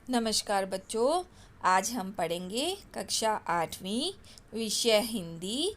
नमस्कार बच्चों। आज हम पढ़ेंगे कक्षा 8वीं, विषय हिंदी,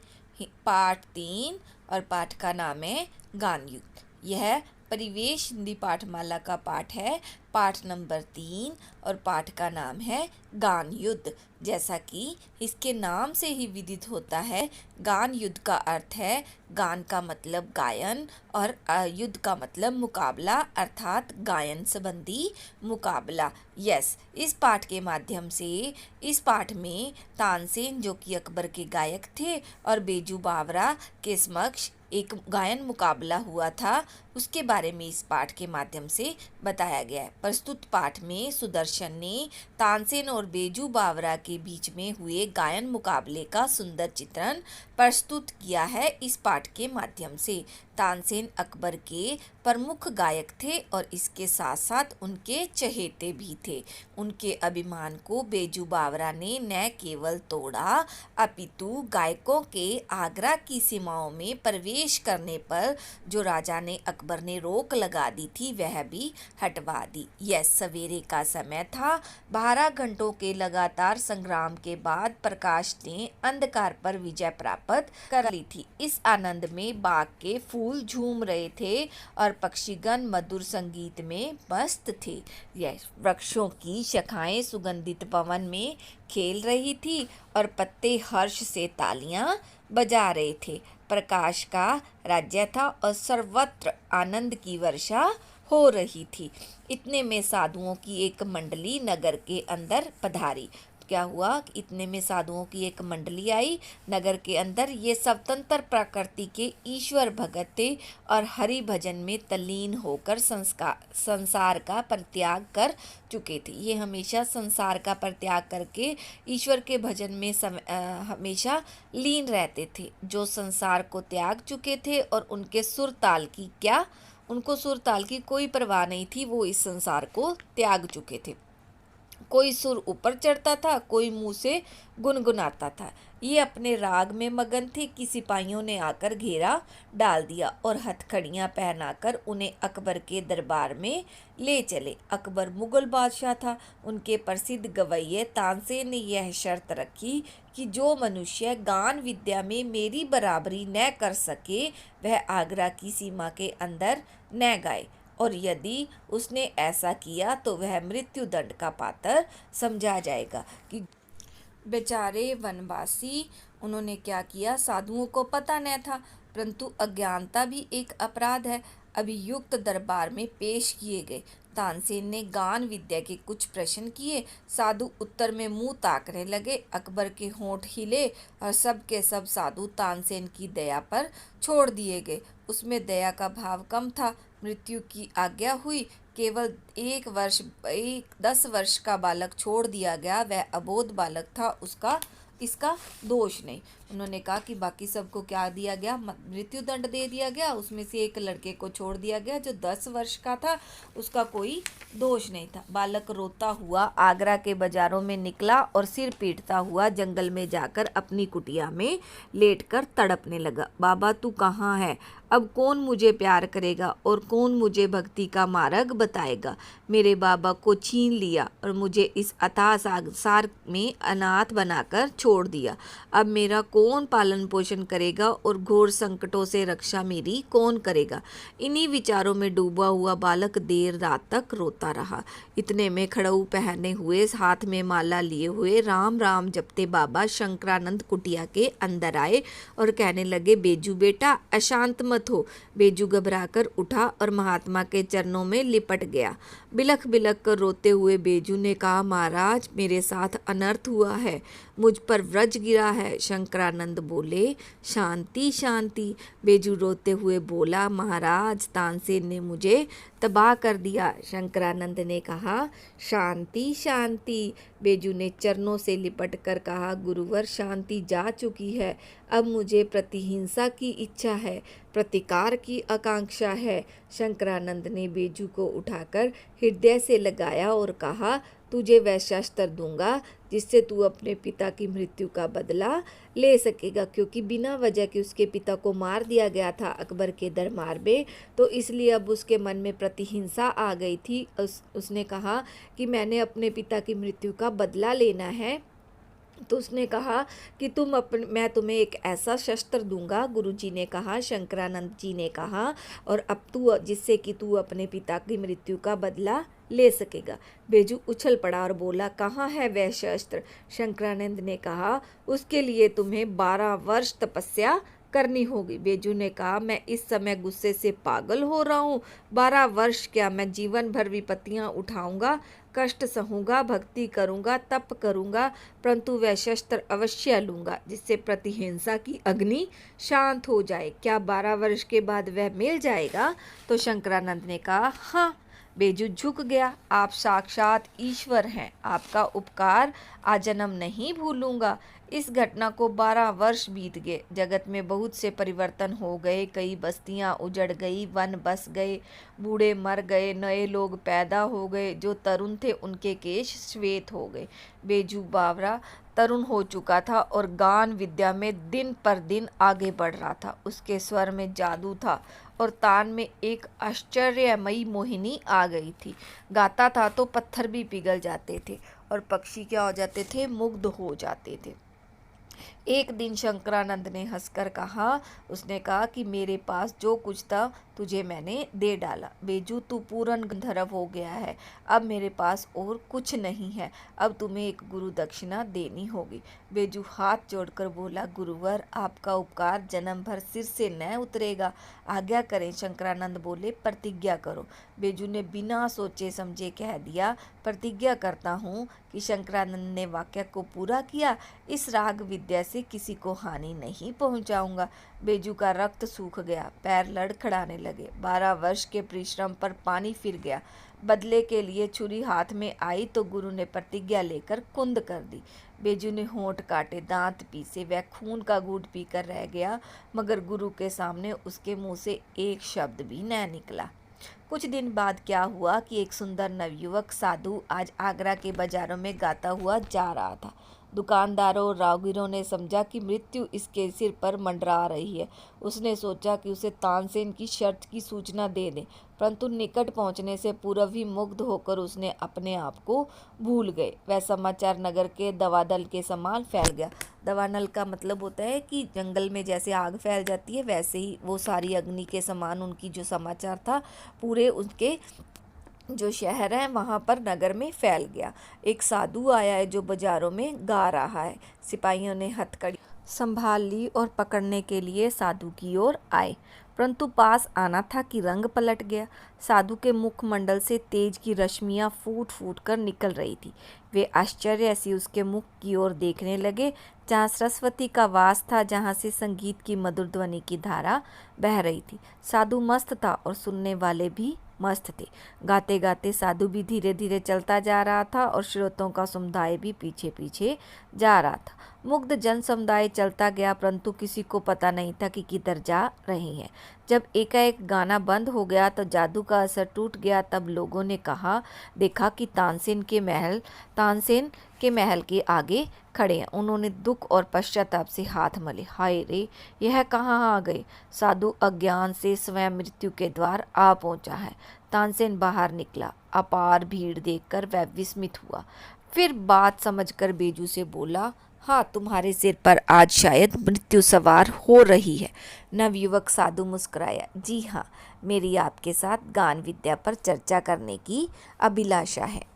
पाठ 3 और पाठ का नाम है गान युद्ध। यह परिवेश हिंदी पाठमाला का पाठ है, पाठ नंबर 3, और पाठ का नाम है गान युद्ध। जैसा कि इसके नाम से ही विदित होता है, गान युद्ध का अर्थ है गान का मतलब गायन और युद्ध का मतलब मुकाबला, अर्थात गायन संबंधी मुकाबला। यस, इस पाठ के माध्यम से इस पाठ में तानसेन, जो कि अकबर के गायक थे, और बेजू बावरा के समक्ष एक गायन मुकाबला हुआ था, उसके बारे में इस पाठ के माध्यम से बताया गया है। प्रस्तुत पाठ में सुदर्शन ने तानसेन और बेजू बावरा के बीच में हुए गायन मुकाबले का सुंदर चित्रण प्रस्तुत किया है इस पाठ के माध्यम से। तानसेन अकबर के प्रमुख गायक थे और इसके साथ साथ उनके चहेते भी थे। उनके अभिमान को बेजू बावरा ने न केवल तोड़ा, अपितु गायकों के आगरा की सीमाओं में प्रवेश करने पर जो राजा ने अकबर ने रोक लगा दी थी, वह भी हटवा दी। यह सवेरे का समय था। 12 घंटों के लगातार संग्राम के बाद प्रकाश ने अंधकार पर विजय प्राप्त कर ली थी। इस आनंद में बाग के फूल झूम रहे थे और पक्षीगण मधुर संगीत में मस्त थे। यह वृक्षों की शाखाएं सुगंधित पवन में खेल रही थी और पत्ते हर्ष से तालियां बजा रहे थे। प्रकाश का राज्य था और सर्वत्र आनंद की वर्षा हो रही थी। इतने में साधुओं की एक मंडली नगर के अंदर पधारी। क्या हुआ कि इतने में साधुओं की एक मंडली आई नगर के अंदर। ये स्वतंत्र प्रकृति के ईश्वर भगत थे और हरि भजन में तल्लीन होकर संसार का परित्याग कर चुके थे। ये हमेशा संसार का परित्याग करके ईश्वर के भजन में हमेशा लीन रहते थे। जो संसार को त्याग चुके थे और उनको सुर ताल की कोई परवाह नहीं थी। वो इस संसार को त्याग चुके थे। कोई सुर ऊपर चढ़ता था, कोई मुंह से गुनगुनाता था। ये अपने राग में मगन थे कि सिपाहियों ने आकर घेरा डाल दिया और हथकड़ियां पहनाकर उन्हें अकबर के दरबार में ले चले। अकबर मुगल बादशाह था। उनके प्रसिद्ध गवैये तानसेन ने यह शर्त रखी कि जो मनुष्य गान विद्या में मेरी बराबरी न कर सके, वह आगरा की सीमा के अंदर न गाए, और यदि उसने ऐसा किया तो वह मृत्यु दंड का पात्र समझा जाएगा। कि बेचारे वनवासी, उन्होंने क्या किया, साधुओं को पता न था, परंतु अज्ञानता भी एक अपराध है। अभियुक्त दरबार में पेश किए गए। तानसेन ने गान विद्या के कुछ प्रश्न किए। साधु उत्तर में मुंह ताकने लगे। अकबर के होंठ हिले और सब के सब साधु तानसेन की दया पर छोड़ दिए गए। उसमें दया का भाव कम था। मृत्यु की आज्ञा हुई। केवल 10 वर्ष का बालक छोड़ दिया गया। वह अबोध बालक था, उसका इसका दोष नहीं। उन्होंने कहा कि बाकी सबको क्या दिया गया, मृत्यु दंड दे दिया गया। उसमें से एक लड़के को छोड़ दिया गया जो 10 वर्ष का था, उसका कोई दोष नहीं था। बालक रोता हुआ आगरा के बाजारों में निकला और सिर पीटता हुआ जंगल में जाकर अपनी कुटिया में लेटकर तड़पने लगा। बाबा तू कहाँ है? अब कौन मुझे प्यार करेगा और कौन मुझे भक्ति का मार्ग बताएगा? मेरे बाबा को छीन लिया और मुझे इस अथाह संसार में अनाथ बनाकर छोड़ दिया। अब मेरा कौन पालन पोषण करेगा और घोर संकटों से रक्षा मेरी कौन करेगा? इन्हीं विचारों में डूबा हुआ बालक देर रात तक रोता रहा। इतने में खड़ऊ पहने हुए, हाथ में माला लिए हुए, राम राम जपते बाबा शंकरानंद कुटिया के अंदर आए और कहने लगे, बेजू बेटा अशांत मत हो। बेजू घबराकर उठा और महात्मा के चरणों में लिपट गया। बिलख बिलख कर रोते हुए बेजू ने कहा, महाराज मेरे साथ अनर्थ हुआ है, मुझ पर व्रज गिरा है। शंकरानंद बोले, शांति शांति। बेजू रोते हुए बोला, महाराज तानसेन ने मुझे तबाह कर दिया। शंकरानंद ने कहा, शांति शांति। बेजू ने चरणों से लिपट कर कहा, गुरुवर शांति जा चुकी है, अब मुझे प्रतिहिंसा की इच्छा है। प्रतिकार की आकांक्षा है। शंकरानंद ने बेजू को उठाकर हृदय से लगाया और कहा, तुझे वह शस्त्र दूंगा जिससे तू अपने पिता की मृत्यु का बदला ले सकेगा, क्योंकि बिना वजह के उसके पिता को मार दिया गया था अकबर के दरबार में। तो इसलिए अब उसके मन में प्रतिहिंसा आ गई थी। उसने कहा कि मैंने अपने पिता की मृत्यु का बदला लेना है। तो उसने कहा कि मैं तुम्हें एक ऐसा शस्त्र दूंगा, गुरुजी ने कहा, शंकरानंद जी ने कहा, और अब तू जिससे कि तू अपने पिता की मृत्यु का बदला ले सकेगा। बेजू उछल पड़ा और बोला, कहाँ है वह शस्त्र? शंकरानंद ने कहा, उसके लिए तुम्हें 12 वर्ष तपस्या करनी होगी। बेजू ने कहा, मैं इस समय गुस्से से पागल हो रहा हूँ। 12 वर्ष क्या, मैं जीवन भर विपत्तियाँ उठाऊंगा, कष्ट सहूंगा, भक्ति करूंगा, तप करूंगा, परंतु वह शस्त्र अवश्य लूंगा जिससे प्रतिहिंसा की अग्नि शांत हो जाए। क्या 12 वर्ष के बाद वह मिल जाएगा? तो शंकरानंद ने कहा, हाँ। बेजू झुक गया, आप साक्षात ईश्वर हैं, आपका उपकार आजन्म नहीं भूलूंगा। इस घटना को 12 वर्ष बीत गए। जगत में बहुत से परिवर्तन हो गए, कई बस्तियां उजड़ गई, वन बस गए, बूढ़े मर गए, नए लोग पैदा हो गए, जो तरुण थे उनके केश श्वेत हो गए। बेजू बावरा तरुण हो चुका था और गान विद्या में दिन पर दिन आगे बढ़ रहा था। उसके स्वर में जादू था और तान में एक आश्चर्यमयी मोहिनी आ गई थी। गाता था तो पत्थर भी पिघल जाते थे और पक्षी क्या हो जाते थे? मुग्ध हो जाते थे। एक दिन शंकरानंद ने हंसकर कहा, उसने कहा कि मेरे पास जो कुछ था तुझे मैंने दे डाला। बेजू, तू पूर्ण गंधर्व हो गया है, अब मेरे पास और कुछ नहीं है, अब तुम्हें एक गुरु दक्षिणा देनी होगी। बेजू हाथ जोड़कर बोला, गुरुवर, आपका उपकार जन्म भर सिर से न उतरेगा, आज्ञा करें। शंकरानंद बोले, प्रतिज्ञा करो। बेजू ने बिना सोचे समझे कह दिया, प्रतिज्ञा करता हूँ कि शंकरानंद ने वाक्य को पूरा किया, इस राग विद्या से किसी को हानि नहीं पहुंचाऊंगा। बेजू का रक्त सूख गया, पैर लड़खड़ाने लगे। 12 वर्ष के परिश्रम पर पानी फिर गया। बदले के लिए छुरी हाथ में आई तो गुरु ने प्रतिज्ञा लेकर कुंद कर दी। बेजू ने होंठ काटे, दांत पीसे, वह खून का घूंट पीकर रह गया, मगर गुरु के सामने उसके मुंह से एक शब्द भी न निकला। कुछ दिन बाद क्या हुआ कि एक सुंदर नवयुवक साधु आज आगरा के बाजारों में गाता हुआ जा रहा था। दुकानदारों और राहगीरों ने समझा कि मृत्यु इसके सिर पर मंडरा रही है। उसने सोचा कि उसे तानसेन की शर्त की सूचना दे दें, परंतु निकट पहुंचने से पूर्व ही मुग्ध होकर उसने अपने आप को भूल गए। वह समाचार नगर के दवानल के समान फैल गया। दवानल का मतलब होता है कि जंगल में जैसे आग फैल जाती है, वैसे ही वो सारी अग्नि के समान उनकी जो समाचार था पूरे उनके जो शहर है वहाँ पर नगर में फैल गया। एक साधु आया है जो बाजारों में गा रहा है। सिपाहियों ने हथकड़ी संभाल ली और पकड़ने के लिए साधु की ओर आए, परंतु पास आना था कि रंग पलट गया। साधु के मुखमंडल से तेज की रश्मियां फूट फूट कर निकल रही थी। वे आश्चर्य से उसके मुख की ओर देखने लगे, जहाँ सरस्वती का वास था, जहाँ से संगीत की मधुर ध्वनि की धारा बह रही थी। साधु मस्त था और सुनने वाले भी मस्त थे। गाते गाते साधु भी धीरे धीरे चलता जा रहा था और श्रोतों का समुदाय भी पीछे पीछे जा रहा था। मुग्ध जन समुदाय चलता गया, परंतु किसी को पता नहीं था कि किधर जा रहे हैं। जब एकाएक गाना बंद हो गया तो जादू का असर टूट गया। तब लोगों ने देखा कि तानसेन के महल के आगे खड़े हैं। उन्होंने दुख और पश्चाताप से हाथ मले। हाय रे, यह कहाँ आ गए? साधु अज्ञान से स्वयं मृत्यु के द्वार आ पहुंचा है। तानसेन बाहर निकला। अपार भीड़ देखकर वह विस्मित हुआ। फिर बात समझकर बेजू से बोला, हाँ, तुम्हारे सिर पर आज शायद मृत्यु सवार हो रही है। नवयुवक साधु मुस्कुराया, जी हाँ, मेरी आपके साथ गान विद्या पर चर्चा करने की अभिलाषा है।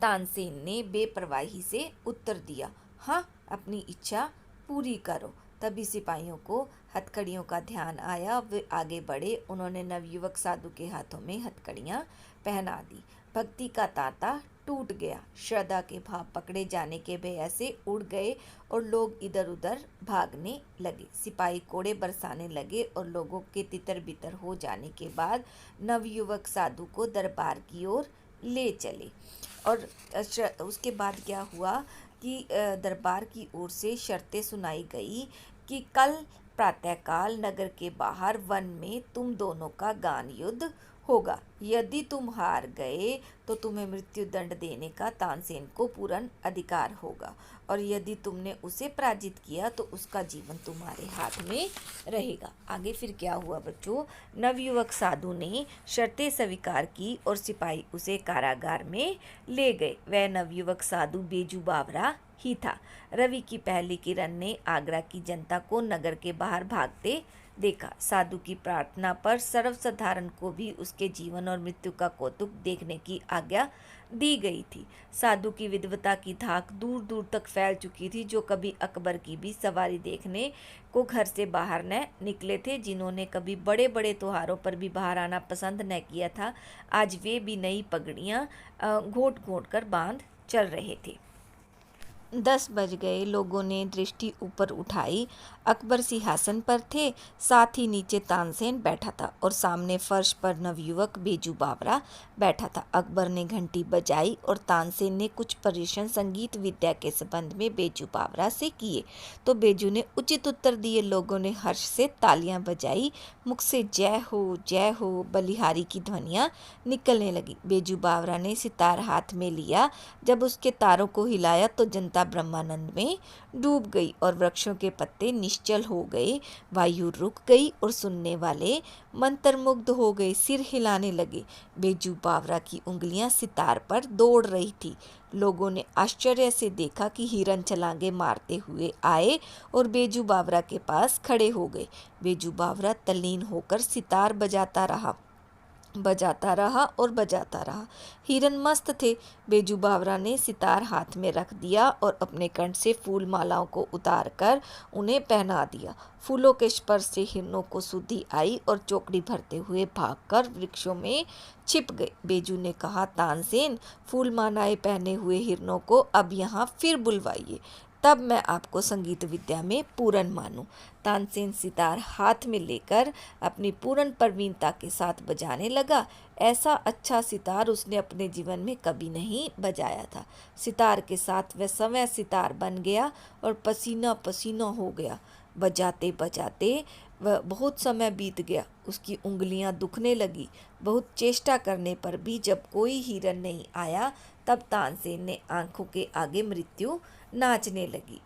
तानसेन ने बेपरवाही से उत्तर दिया, हाँ, अपनी इच्छा पूरी करो। तभी सिपाहियों को हथकड़ियों का ध्यान आया। वे आगे बढ़े। उन्होंने नवयुवक साधु के हाथों में हथकड़ियाँ पहना दी। भक्ति का तांता टूट गया। श्रद्धा के भाव पकड़े जाने के भय से उड़ गए और लोग इधर उधर भागने लगे। सिपाही कोड़े बरसाने लगे और लोगों के तितर बितर हो जाने के बाद नवयुवक साधु को दरबार की ओर ले चले। और उसके बाद क्या हुआ कि दरबार की ओर से शर्तें सुनाई गई कि कल प्रातःकाल नगर के बाहर वन में तुम दोनों का गान युद्ध होगा। यदि तुम हार गए तो तुम्हें मृत्यु दंड देने का तानसेन को पूर्ण अधिकार होगा, और यदि तुमने उसे पराजित किया तो उसका जीवन तुम्हारे हाथ में रहेगा। आगे फिर क्या हुआ बच्चों? नवयुवक साधु ने शर्तें स्वीकार की और सिपाही उसे कारागार में ले गए। वह नवयुवक साधु बेजू बावरा ही था। रवि की पहली किरण ने आगरा की जनता को नगर के बाहर भागते देखा। साधु की प्रार्थना पर सर्वसाधारण को भी उसके जीवन और मृत्यु का कौतुक देखने की आज्ञा दी गई थी। साधु की विद्वता की धाक दूर दूर तक फैल चुकी थी। जो कभी अकबर की भी सवारी देखने को घर से बाहर न निकले थे, जिन्होंने कभी बड़े बड़े त्योहारों पर भी बाहर आना पसंद न किया था, आज वे भी नई पगड़ियाँ घोट घोट कर बांध चल रहे थे। 10 बज गए। लोगों ने दृष्टि ऊपर उठाई। अकबर सिंहासन पर थे, साथ ही नीचे तानसेन बैठा था और सामने फर्श पर नवयुवक बेजू बावरा बैठा था। अकबर ने घंटी बजाई और तानसेन ने कुछ प्रश्न संगीत विद्या के संबंध में बेजू बावरा से किए तो बेजू ने उचित उत्तर दिए। लोगों ने हर्ष से तालियां बजाई। मुख से जय हो बलिहारी की ध्वनियां निकलने लगी। बेजू बावरा ने सितार हाथ में लिया। जब उसके तारों को हिलाया तो जनता ब्रह्मानंद में डूब गई और वृक्षों के पत्ते निश्चल हो गए। वायु रुक गई और सुनने वाले मंत्रमुग्ध हो गए, सिर हिलाने लगे। बेजू बावरा की उंगलियां सितार पर दौड़ रही थी। लोगों ने आश्चर्य से देखा कि हिरन छलांगे मारते हुए आए और बेजू बावरा के पास खड़े हो गए। बेजू बावरा तल्लीन होकर सितार बजाता रहा और बजाता रहा। हिरन मस्त थे। बेजू बावरा ने सितार हाथ में रख दिया और अपने कंठ से फूल मालाओं को उतार कर उन्हें पहना दिया। फूलों के स्पर्श से हिरनों को सुधि आई और चौकड़ी भरते हुए भागकर वृक्षों में छिप गए। बेजू ने कहा, तानसेन, फूल मालाएं पहने हुए हिरनों को अब यहाँ फिर बुलवाइए, तब मैं आपको संगीत विद्या में पूर्ण मानूं। तानसेन सितार हाथ में लेकर अपनी पूर्ण प्रवीणता के साथ बजाने लगा। ऐसा अच्छा सितार उसने अपने जीवन में कभी नहीं बजाया था। सितार के साथ वह समय सितार बन गया और पसीना पसीना हो गया। बजाते बजाते वह बहुत समय बीत गया। उसकी उंगलियां दुखने लगी। बहुत चेष्टा करने पर भी जब कोई हिरन नहीं आया, तब तानसेन ने आंखों के आगे मृत्यु नाचने लगी।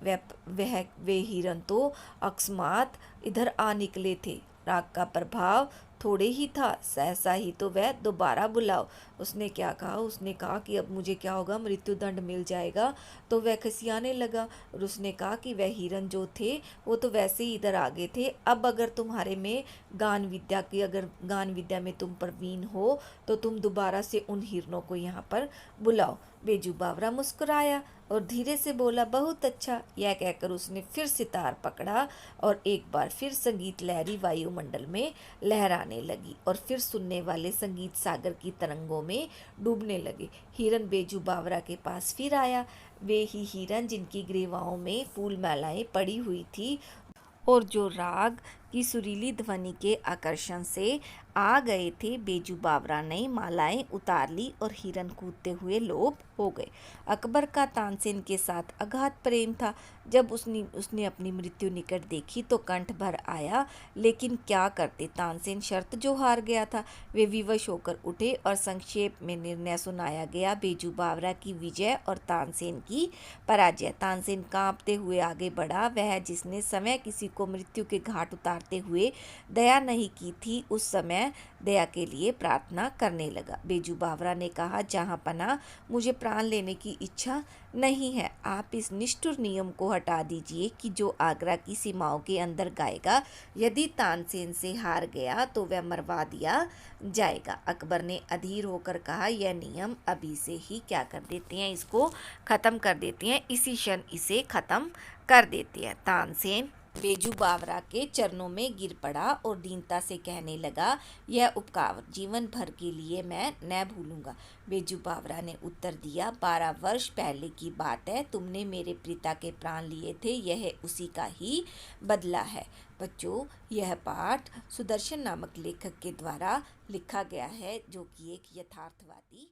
वे हिरन तो अकस्मात इधर आ निकले थे। राग का प्रभाव थोड़े ही था, सहसा ही तो वह दोबारा बुलाओ। उसने क्या कहा? उसने कहा कि अब मुझे क्या होगा, मृत्यु दंड मिल जाएगा। तो वह खसियाने लगा और उसने कहा कि वह हिरन जो थे वो तो वैसे ही इधर आ गए थे। अब अगर तुम्हारे में गान विद्या में तुम प्रवीण हो तो तुम दोबारा से उन हिरनों को यहाँ पर बुलाओ। बेजू बावरा मुस्कुराया और धीरे से बोला, बहुत अच्छा। यह कहकर उसने फिर सितार पकड़ा और एक बार फिर संगीत लहरी वायुमंडल में लहराने लगी और फिर सुनने वाले संगीत सागर की तरंगों में डूबने लगे। हिरन बेजू बावरा के पास फिर आया। वे ही हिरन जिनकी ग्रीवाओं में फूल मालाएं पड़ी हुई थी और जो राग की सुरीली ध्वनि के आकर्षण से आ गए थे। बेजू बावरा ने मालाएं उतार ली और हिरन कूदते हुए लोप हो गए। अकबर का तानसेन के साथ अगाध प्रेम था। जब उसने अपनी मृत्यु निकट देखी तो कंठ भर आया, लेकिन क्या करते, तानसेन शर्त जो हार गया था। वे विवश होकर उठे और संक्षेप में निर्णय सुनाया गया, बेजू बावरा की विजय और तानसेन की पराजय। तानसेन कांपते हुए आगे बढ़ा। वह जिसने समय किसी को मृत्यु के घाट उतारते हुए दया नहीं की थी, उस समय दया के लिए प्रार्थना करने लगा। बेजू बावरा ने कहा, जहाँ पना, मुझे प्राण लेने की इच्छा नहीं है। आप इस निष्ठुर नियम को हटा दीजिए कि जो आगरा की सीमाओं के अंदर गाएगा, यदि तानसेन से हार गया तो वह मरवा दिया जाएगा। अकबर ने अधीर होकर कहा, यह नियम अभी से ही क्या कर देते हैं, इसको खत्म कर देते हैं, इसी क्षण इसे खत्म कर देते हैं। तानसेन बेजू बावरा के चरणों में गिर पड़ा और दीनता से कहने लगा, यह उपकार जीवन भर के लिए मैं न भूलूंगा। बेजू बावरा ने उत्तर दिया, 12 वर्ष पहले की बात है, तुमने मेरे पिता के प्राण लिए थे, यह उसी का ही बदला है। बच्चों, यह पाठ सुदर्शन नामक लेखक के द्वारा लिखा गया है, जो कि एक यथार्थवादी